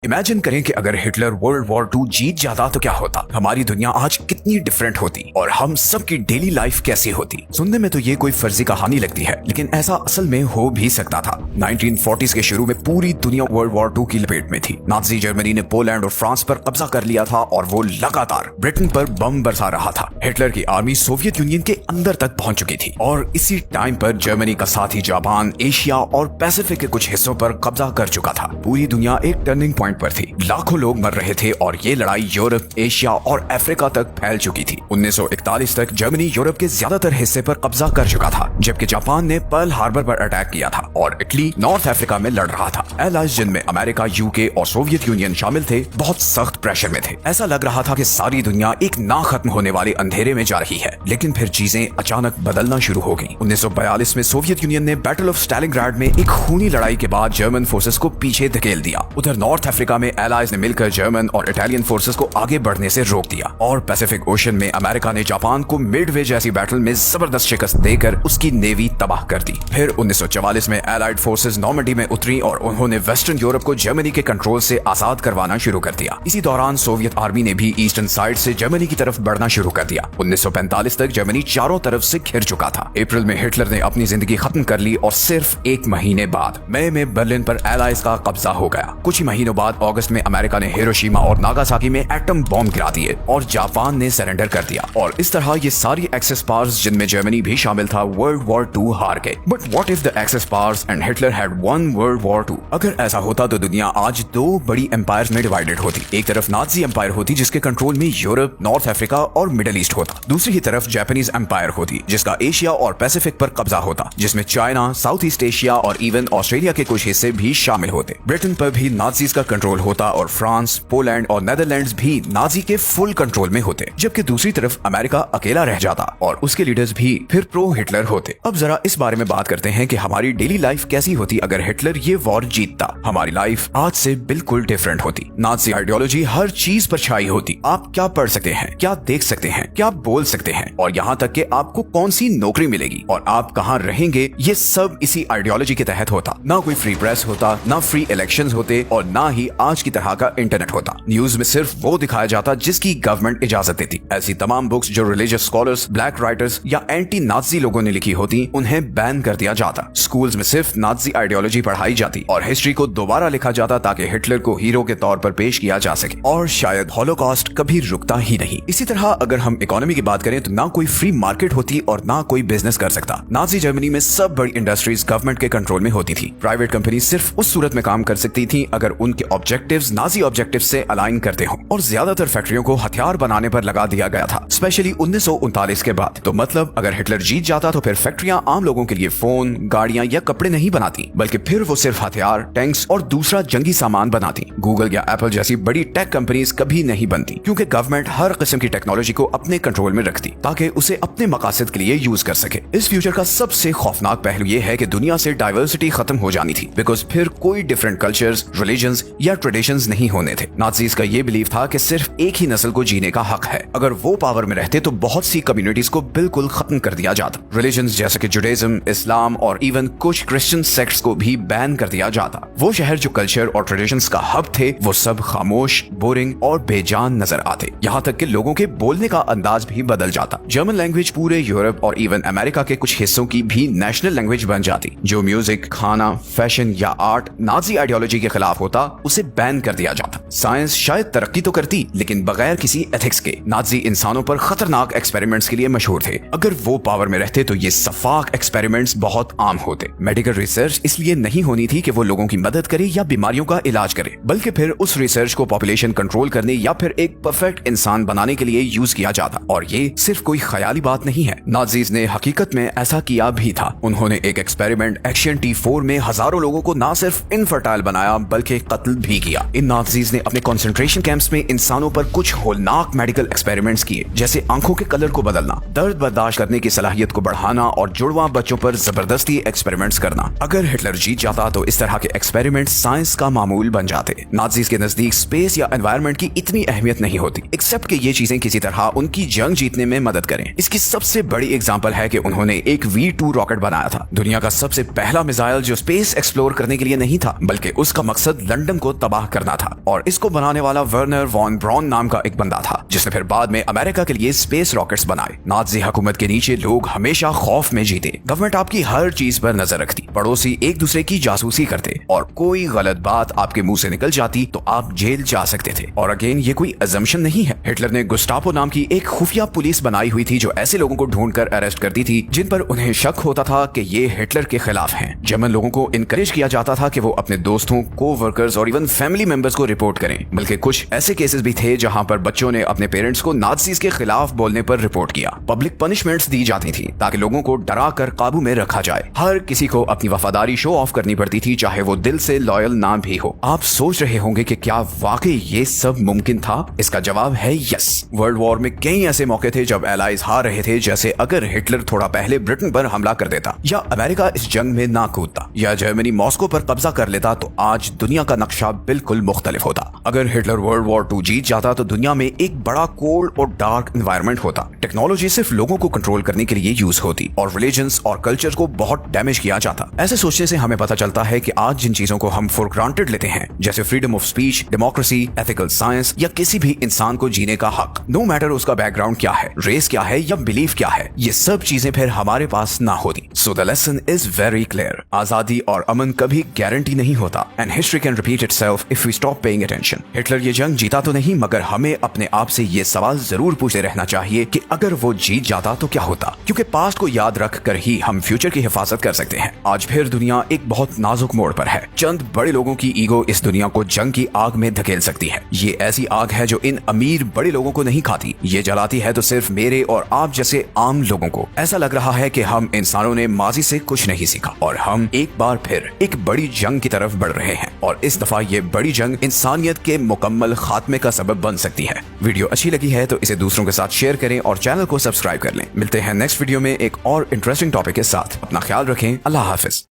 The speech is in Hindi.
इमेजिन करें कि अगर हिटलर वर्ल्ड वॉर 2 जीत जाता तो क्या होता। हमारी दुनिया आज कितनी डिफरेंट होती और हम सब की डेली लाइफ कैसी होती। सुनने में तो ये कोई फर्जी कहानी लगती है, लेकिन ऐसा असल में हो भी सकता था। 1940s के शुरू में पूरी दुनिया वर्ल्ड वॉर 2 की लपेट में थी। नाजी जर्मनी ने पोलैंड और फ्रांस पर कब्जा कर लिया था और वो लगातार ब्रिटेन पर बम बरसा रहा था। हिटलर की आर्मी सोवियत यूनियन के अंदर तक पहुंच चुकी थी और इसी टाइम पर जर्मनी का साथी जापान एशिया और पैसिफिक के कुछ हिस्सों पर कब्जा कर चुका था। पूरी दुनिया एक टर्निंग पॉइंट पर थी। लाखों लोग मर रहे थे और ये लड़ाई यूरोप, एशिया और अफ्रीका तक फैल चुकी थी। 1941 तक जर्मनी यूरोप के ज्यादातर हिस्से पर कब्जा कर चुका था, जबकि जापान ने पर्ल हार्बर पर अटैक किया था और इटली नॉर्थ अफ्रीका में लड़ रहा था। एलाइज जिनमें अमेरिका, यूके और सोवियत यूनियन शामिल थे, बहुत सख्त प्रेशर में थे। ऐसा लग रहा था कि सारी दुनिया एक ना खत्म होने वाले अंधेरे में जा रही है। लेकिन फिर चीजें अचानक बदलना शुरू हो गई। 1942 में सोवियत यूनियन ने बैटल ऑफ स्टालिनग्राड में एक खूनी लड़ाई के बाद जर्मन फोर्सेस को पीछे धकेल दिया। उधर नॉर्थ अफ्रीका में एलाइज ने मिलकर जर्मन और इटालियन फोर्सेस को आगे बढ़ने से रोक दिया और पैसिफिक ओशन में अमेरिका ने जापान को मिडवे जैसी बैटल में जबरदस्त शिकस्त देकर उसकी नेवी तबाह कर दी। फिर 1944 में एलाइड फोर्सेस नॉर्मंडी में उतरी और उन्होंने वेस्टर्न यूरोप को जर्मनी के कंट्रोल से आजाद करवाना शुरू कर दिया। इसी दौरान सोवियत आर्मी ने भी ईस्टर्न साइड से जर्मनी की तरफ बढ़ना शुरू कर दिया। 1945 तक जर्मनी चारों तरफ से घिर चुका था। अप्रैल में हिटलर ने अपनी जिंदगी खत्म कर ली और सिर्फ एक महीने बाद मई में बर्लिन पर एलाइज का कब्जा हो गया। कुछ ही महीनों बाद अगस्त में अमेरिका ने हिरोशिमा और नागासाकी में एटम बॉम्ब गिरा दिए और जापान ने सरेंडर कर दिया। और इस तरह ये सारी एक्सेस पावर्स, जिनमें जर्मनी भी शामिल था, वर्ल्ड वॉर 2 हार गए। But what if the axis powers and Hitler had won world war 2? अगर ऐसा होता तो दुनिया आज दो बड़ी एम्पायर्स में डिवाइडेड होती। एक तरफ नाजी एम्पायर होती जिसके कंट्रोल में यूरोप, नॉर्थ अफ्रीका और मिडिल ईस्ट होता। दूसरी ही तरफ जापानीज एम्पायर होती जिसका एशिया और पैसिफिक पर कब्जा होता, जिसमें चाइना, साउथ ईस्ट एशिया और इवन ऑस्ट्रेलिया के कुछ हिस्से भी शामिल होते। ब्रिटेन पर भी नाजीज का कंट्रोल होता और फ्रांस, पोलैंड और नेदरलैंड्स भी नाजी के फुल कंट्रोल में होते, जबकि दूसरी तरफ अमेरिका अकेला रह जाता और उसके लीडर्स भी फिर प्रो हिटलर होते। अब जरा इस बारे में बात करते हैं कि हमारी डेली लाइफ कैसी होती अगर हिटलर ये वॉर जीतता। हमारी लाइफ आज से बिल्कुल डिफरेंट होती। नाजी आइडियोलॉजी हर चीज पर छाई होती। आप क्या पढ़ सकते हैं, क्या देख सकते हैं, क्या बोल सकते हैं और यहाँ तक कि आपको कौन सी नौकरी मिलेगी और आप कहाँ रहेंगे, ये सब इसी आइडियोलॉजी के तहत होता। ना कोई फ्री प्रेस होता, ना फ्री इलेक्शंस होते और ना ही आज की तरह का इंटरनेट होता। न्यूज में सिर्फ वो दिखाया जाता जिसकी गवर्नमेंट इजाजत देती। ऐसी तमाम बुक्स जो रिलीजियस स्कॉलर्स, ब्लैक राइटर्स या एंटी नाजी लोगों ने लिखी होती, उन्हें बैन कर दिया जाता। स्कूल्स में सिर्फ नाजी आइडियोलॉजी पढ़ाई जाती और हिस्ट्री को दोबारा लिखा जाता ताकि हिटलर को हीरो के तौर पर पेश किया जा सके और शायद हॉलोकॉस्ट कभी रुकता ही नहीं। इसी तरह अगर हम इकोनॉमी की बात करें तो ना कोई फ्री मार्केट होती और ना कोई बिजनेस कर सकता। नाजी जर्मनी में सब बड़ी इंडस्ट्रीज गवर्नमेंट के कंट्रोल में होती थी। प्राइवेट कंपनी सिर्फ उस सूरत में काम कर सकती थी अगर उनके ऑब्जेक्टिव्स नाजी ऑब्जेक्टिव्स से अलाइन करते हो और ज्यादातर फैक्ट्रियों को हथियार बनाने पर लगा दिया गया था, स्पेशली 1939 के बाद। तो मतलब अगर हिटलर जीत जाता तो फिर फैक्ट्रियां आम लोगों के लिए फोन, गाड़ियां या कपड़े नहीं बनाती, बल्कि फिर वो सिर्फ हथियार, टैंक्स और दूसरा जंगी सामान बनाती। गूगल या एप्पल जैसी बड़ी टेक कंपनीज कभी नहीं बनती क्योंकि गवर्नमेंट हर किस्म की टेक्नोलॉजी को अपने कंट्रोल में रखती ताकि उसे अपने मकासद के लिए यूज कर सके। इस फ्यूचर का सबसे खौफनाक पहलू ये है कि दुनिया से डाइवर्सिटी खत्म हो जानी थी, बिकॉज फिर कोई डिफरेंट कल्चर्स, रिलीजन्स या ट्रेडिशंस नहीं होने थे। नाजीज का ये बिलीव था कि सिर्फ एक ही नस्ल को जीने का हक है। अगर वो पावर में रहते तो बहुत सी कम्युनिटीज को बिल्कुल खत्म कर दिया जाता। रिलीजन्स जैसे कि जुडाइज्म, इस्लाम और इवन कुछ क्रिश्चियन सेक्ट्स को भी बैन कर दिया जाता। वो शहर जो कल्चर और ट्रेडिशंस का हब थे वो सब खामोश, बोरिंग और बेजान नजर आते। यहाँ तक कि लोगों के बोलने का अंदाज भी बदल जाता। जर्मन लैंग्वेज पूरे यूरोप और इवन अमेरिका के कुछ हिस्सों की भी नेशनल लैंग्वेज बन जाती। जो म्यूजिक, खाना, फैशन या आर्ट नाजी आइडियोलॉजी के खिलाफ होता उसे बैन कर दिया जाता। साइंस शायद तरक्की तो करती लेकिन बगैर किसी एथिक्स के। नाजी इंसानों पर खतरनाक एक्सपेरिमेंट्स के लिए मशहूर थे। अगर वो पावर में रहते तो ये सफाक एक्सपेरिमेंट्स बहुत आम होते। मेडिकल रिसर्च इसलिए नहीं होनी थी कि वो लोगों की मदद करे या बीमारियों का इलाज करे, बल्कि फिर उस रिसर्च को पॉपुलेशन कंट्रोल करने या फिर एक परफेक्ट इंसान बनाने के लिए यूज किया जाता। और ये सिर्फ कोई ख्याली बात नहीं है, नाजीज ने हकीकत में ऐसा किया भी था। उन्होंने एक एक्सपेरिमेंट एक्शन T4 में हजारों लोगों को न सिर्फ इनफर्टाइल बनाया बल्कि कत्ल भी किया। इन नाजीज ने अपने कंसंट्रेशन कैंप्स में इंसानों पर कुछ होलनाक मेडिकल एक्सपेरिमेंट्स किए, जैसे आंखों के कलर को बदलना, दर्द बर्दाश्त करने की सलाहियत को बढ़ाना और जुड़वा बच्चों पर जबरदस्ती एक्सपेरिमेंट्स करना। अगर हिटलर जीत जाता तो इस तरह के एक्सपेरिमेंट्स साइंस का मामूल टूल बन जाते। नाज़ीज़ के नजदीक स्पेस या एनवायरनमेंट की इतनी अहमियत नहीं होती, एक्सेप्ट कि ये चीजें किसी तरह उनकी जंग जीतने में मदद करें। इसकी सबसे बड़ी एग्जांपल है कि उन्होंने एक V2 रॉकेट बनाया था, दुनिया का सबसे पहला मिसाइल जो स्पेस एक्सप्लोर करने के लिए नहीं था, बल्कि उसका मकसद लंदन को तबाह करना था। और इसको बनाने वाला वर्नर वॉन ब्रॉन नाम का एक बंदा था, जिसने फिर बाद में अमेरिका के लिए स्पेस रॉकेट्स बनाए। नाज़ी हुकूमत के नीचे लोग हमेशा खौफ में जीते, गवर्नमेंट आपकी हर चीज पर नजर रखती, पड़ोसी एक दूसरे की जासूसी करते, और कोई गलत बात आपके मुंह से निकल जाती तो आप जेल जा सकते थे। और अगेन ये कोई अजम्पशन नहीं है, हिटलर ने गुस्टापो नाम की एक खुफिया पुलिस बनाई हुई थी जो ऐसे लोगों को ढूंढकर अरेस्ट करती थी जिन पर उन्हें शक होता था कि ये हिटलर के खिलाफ हैं। जर्मन लोगों को इनकरेज किया जाता था कि वो अपने दोस्तों, को-वर्कर्स और इवन फैमिली मेंबर्स को रिपोर्ट करें, बल्कि कुछ ऐसे केसेस भी थे जहां पर बच्चों ने अपने पेरेंट्स को नाज़ीज़ के खिलाफ बोलने पर रिपोर्ट किया। पब्लिक पनिशमेंट्स दी जाती थी ताकि लोगों को डरा कर काबू में रखा जाए। हर किसी को अपनी वफादारी शो ऑफ करनी पड़ती थी, चाहे वो दिल से लॉयल ना भी हो। आप सोच रहे होंगे कि क्या वाकई ये सब मुमकिन था? इसका जवाब है यस। वर्ल्ड वॉर में कई ऐसे मौके थे जब एलाइज हार रहे थे, जैसे अगर हिटलर थोड़ा पहले ब्रिटेन पर हमला कर देता, या अमेरिका इस जंग में ना कूदता, या जर्मनी मॉस्को पर कब्जा कर लेता, तो आज दुनिया का नक्शा बिल्कुल मुख्तलिफ होता। अगर हिटलर वर्ल्ड वॉर 2 जीत जाता तो दुनिया में एक बड़ा कोल्ड और डार्क एनवायरनमेंट होता। टेक्नोलॉजी सिर्फ लोगों को कंट्रोल करने के लिए यूज होती और रिलीजन्स और कल्चर को बहुत डैमेज किया जाता। ऐसे सोचने से हमें पता चलता है कि आज जिन चीजों को हम फॉर ग्रांटेड लेते हैं, जैसे freedom of speech, democracy, ethical science या किसी भी इंसान को जीने का हक, नो मैटर उसका बैकग्राउंड क्या है, रेस क्या है या बिलीफ क्या है, ये सब चीजें फिर हमारे पास ना होती। So the lesson is very clear, आजादी और अमन कभी गारंटी नहीं होता, and history can repeat itself if we stop paying attention. Hitler ये जंग जीता तो नहीं, मगर हमें अपने आप से ये सवाल जरूर पूछते रहना चाहिए कि अगर वो जीत जाता तो क्या होता, क्योंकि पास्ट को याद रख कर ही हम फ्यूचर की हिफाजत कर सकते हैं। आज फिर दुनिया एक बहुत नाजुक मोड़ पर है। चंद बड़े लोगों की ईगो इस दुनिया को जंग की आग में धकेल सकती है। ये ऐसी आग है जो इन अमीर बड़े लोगों को नहीं खाती, ये जलाती है तो सिर्फ मेरे और आप जैसे आम लोगों को। ऐसा लग रहा है कि हम इंसानों ने माजी से कुछ नहीं सीखा और हम एक बार फिर एक बड़ी जंग की तरफ बढ़ रहे हैं, और इस दफा ये बड़ी जंग इंसानियत के मुकम्मल खात्मे का सबब बन सकती है। वीडियो अच्छी लगी है तो इसे दूसरों के साथ शेयर करें और चैनल को सब्सक्राइब कर लें। मिलते हैं नेक्स्ट वीडियो में एक और इंटरेस्टिंग टॉपिक के साथ। अपना ख्याल रखें। अल्लाह हाफिज।